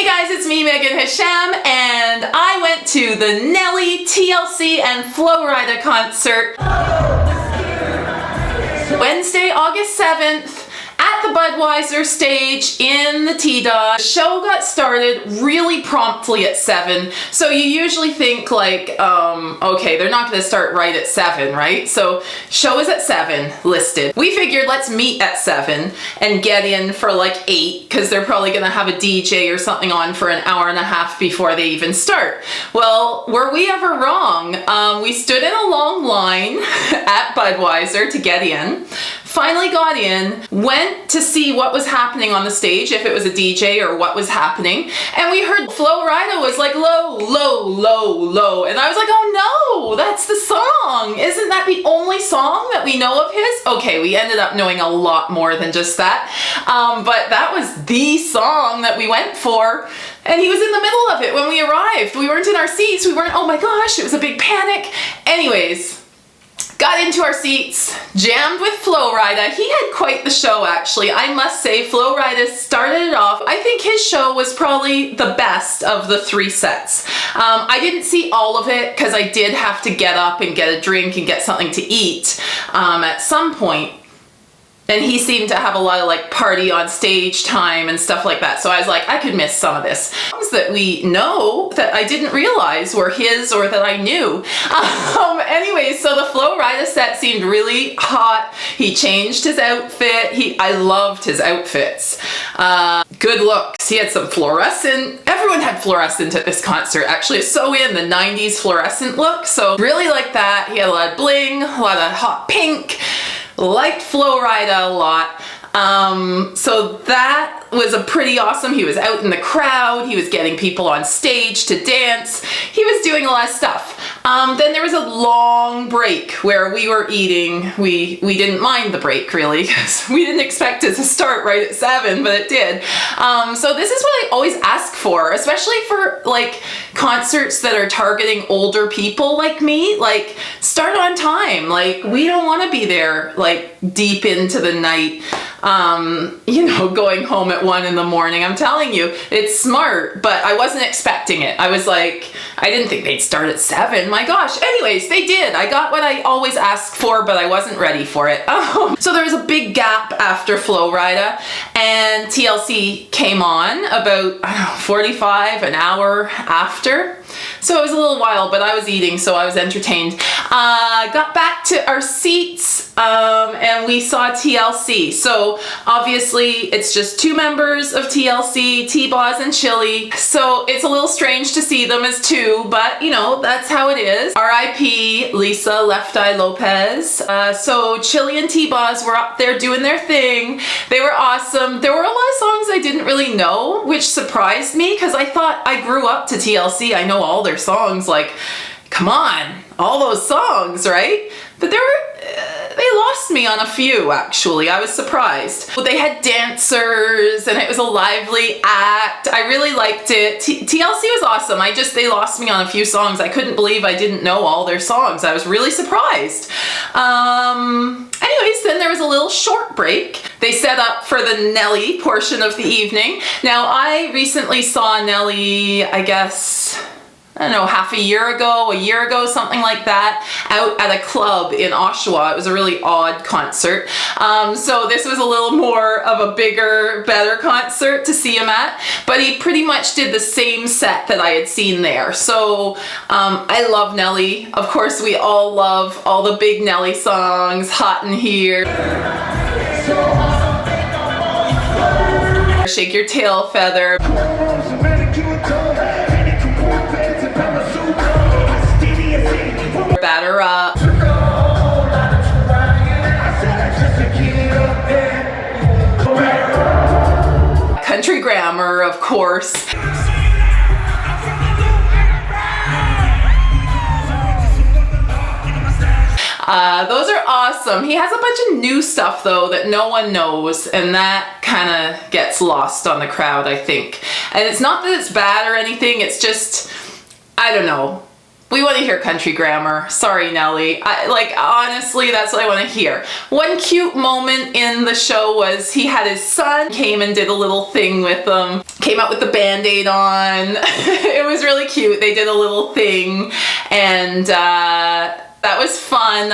guys, it's me, Meagan Hesham, and I went to the Nelly, TLC, and Flo Rida concert Wednesday, August 7th at the Budweiser stage in the T-Dog. The show got started really promptly at 7, so you usually think like, okay, they're not going to start right at 7, right? So show is at 7 listed. We figured let's meet at 7 and get in for like 8 because they're probably going to have a DJ or something on for an hour and a half before they even start. Well, were we ever wrong? We stood in a long line at Budweiser to get in. Finally got in, went to see what was happening on the stage, if it was a DJ or what was happening, and we heard Flo Rida was like low, low, low, low, and I was like, oh no, that's the song. Isn't that the only song that we know of his? Okay, we ended up knowing a lot more than just that, but that was the song that we went for, and he was in the middle of it when we arrived. We weren't in our seats, we weren't, oh my gosh, it was a big panic. Anyways, got into our seats, jammed with Flo Rida. He had quite the show, actually. I must say, Flo Rida started it off. I think his show was probably the best of the 3 sets. I didn't see all of it because I did have to get up and get a drink and get something to eat at some point. And he seemed to have a lot of like party on stage time and stuff like that. So I was like, I could miss some of this. Songs that we know that I didn't realize were his or that I knew. Anyway, so the Flo Rida set seemed really hot. He changed his outfit. I loved his outfits. Good looks. He had some fluorescent. Everyone had fluorescent at this concert. Actually, it's so in the 90s fluorescent look. So really like that. He had a lot of bling, a lot of hot pink. Liked Flo Rida a lot. So that was a pretty awesome. He was out in the crowd. He was getting people on stage to dance. He was doing a lot of stuff. Then there was a long break where we were eating. We didn't mind the break really because we didn't expect it to start right at 7, but it did. So this is what I always ask for, especially for like concerts that are targeting older people like me. Like, start on time. Like, we don't want to be there like deep into the night. You know, going home at 1 in the morning. I'm telling you, it's smart, but I wasn't expecting it. I was like, I didn't think they'd start at 7. My gosh. Anyways, they did. I got what I always ask for, but I wasn't ready for it. So there was a big gap after Flo Rida, and TLC came on about, I don't know, 45, an hour after. So it was a little while, but I was eating, so I was entertained. Got back to our seats, and we saw TLC. So obviously it's just 2 members of TLC, T-Boz and Chili. So it's a little strange to see them as 2, but you know, that's how it is. R.I.P. Lisa Left Eye Lopez. So Chili and T-Boz were up there doing their thing. They were awesome. There were a lot of songs I didn't really know, which surprised me because I thought I grew up to TLC. I know all their songs, like, come on, all those songs, right? But they lost me on a few, actually. I was surprised. They had dancers and it was a lively act. I really liked it. TLC was awesome. They lost me on a few songs. I couldn't believe I didn't know all their songs. I was really surprised. Anyways, then there was a little short break. They set up for the Nelly portion of the evening. Now, I recently saw Nelly, I guess, I don't know, a year ago, something like that, out at a club in Oshawa. It was a really odd concert. So this was a little more of a bigger, better concert to see him at, but he pretty much did the same set that I had seen there. So I love Nelly. Of course, we all love all the big Nelly songs, Hot in Here, Shake Your Tail Feather, Batter Up, Country Grammar, of course. Those are awesome. He has a bunch of new stuff though that no one knows, and that kind of gets lost on the crowd, I think. And it's not that it's bad or anything, it's just, I don't know. We want to hear Country Grammar. Sorry, Nelly. Honestly, that's what I want to hear. One cute moment in the show was he had his son came and did a little thing with him. came out with the Band-Aid on. It was really cute. They did a little thing, and that was fun.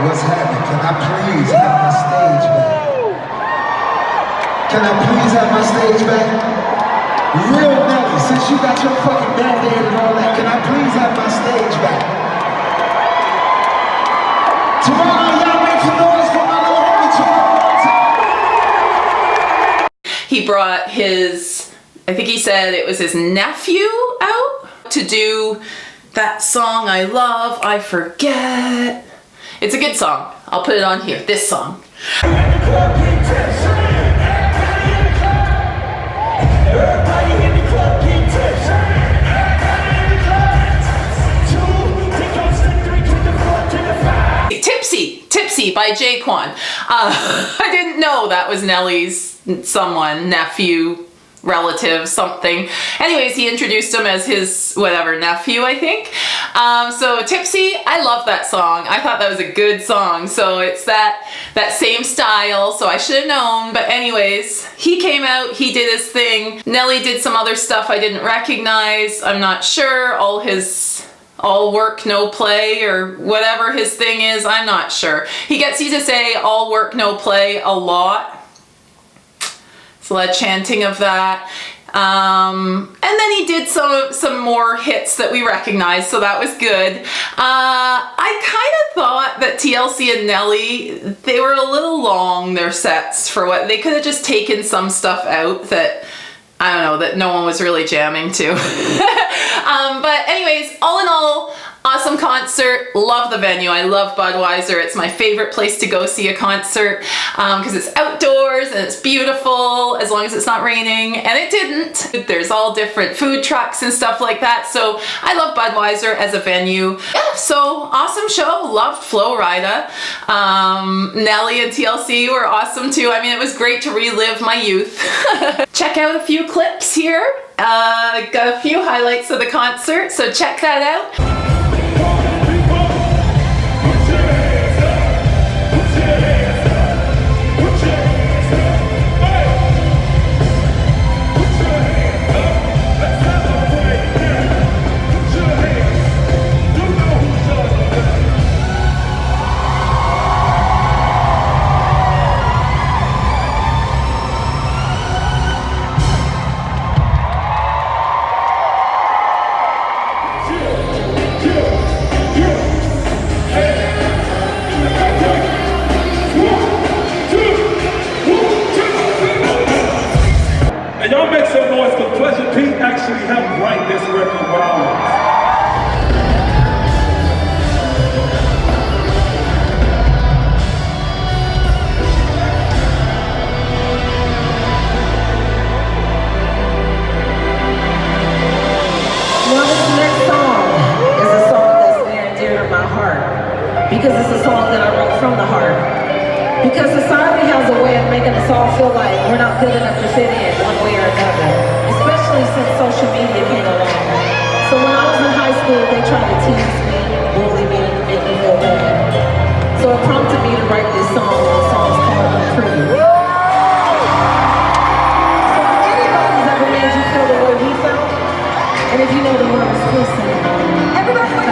What's happening? Can I please have my stage back? Can I please have my stage back? Real Nelly, since you got your fucking Band-Aid and all that, can I please have my stage back? Tomorrow, y'all make some noise for my little homie. He brought his, I think he said it was his nephew out to do that song I love, I forget. It's a good song. I'll put it on here. This song. Tipsy by Jaquan. I didn't know that was Nelly's someone, nephew, relative, something. Anyways, he introduced him as his whatever nephew, I think. So Tipsy, I love that song. I thought that was a good song. So it's that same style, so I should have known. But anyways, he came out, he did his thing. Nelly did some other stuff I didn't recognize. I'm not sure. All work, no play, or whatever his thing is, I'm not sure. He gets you to say all work, no play a lot. A lot of chanting of that, and then he did some more hits that we recognized, so that was good. I kind of thought that TLC and Nelly, they were a little long, their sets, for what they could have just taken some stuff out that I don't know, that no one was really jamming to. But anyways, all in all, awesome concert. Love the venue. I love Budweiser. It's my favorite place to go see a concert because it's outdoors and it's beautiful as long as it's not raining, and it didn't. There's all different food trucks and stuff like that, so I love Budweiser as a venue. Yeah, so awesome show. Loved Flo Rida. Nelly and TLC were awesome too. I mean, it was great to relive my youth. Check out a few clips here. Got a few highlights of the concert, so check that out. Y'all make some noise because Pleasure Pete actually helped write this record with ours. Well, this next song is a song that's near and dear to my heart because it's a song that I wrote from the heart. Because society has a way of making us all feel like we're not good enough to fit in one way or another, especially since social media came along. So when I was in high school, they tried to tease me, bully me, and make me feel bad. So it prompted me to write this song, and the song's called Unpretty. So if anybody's ever made you feel the way we felt, and if you know the words, please sing it. Everybody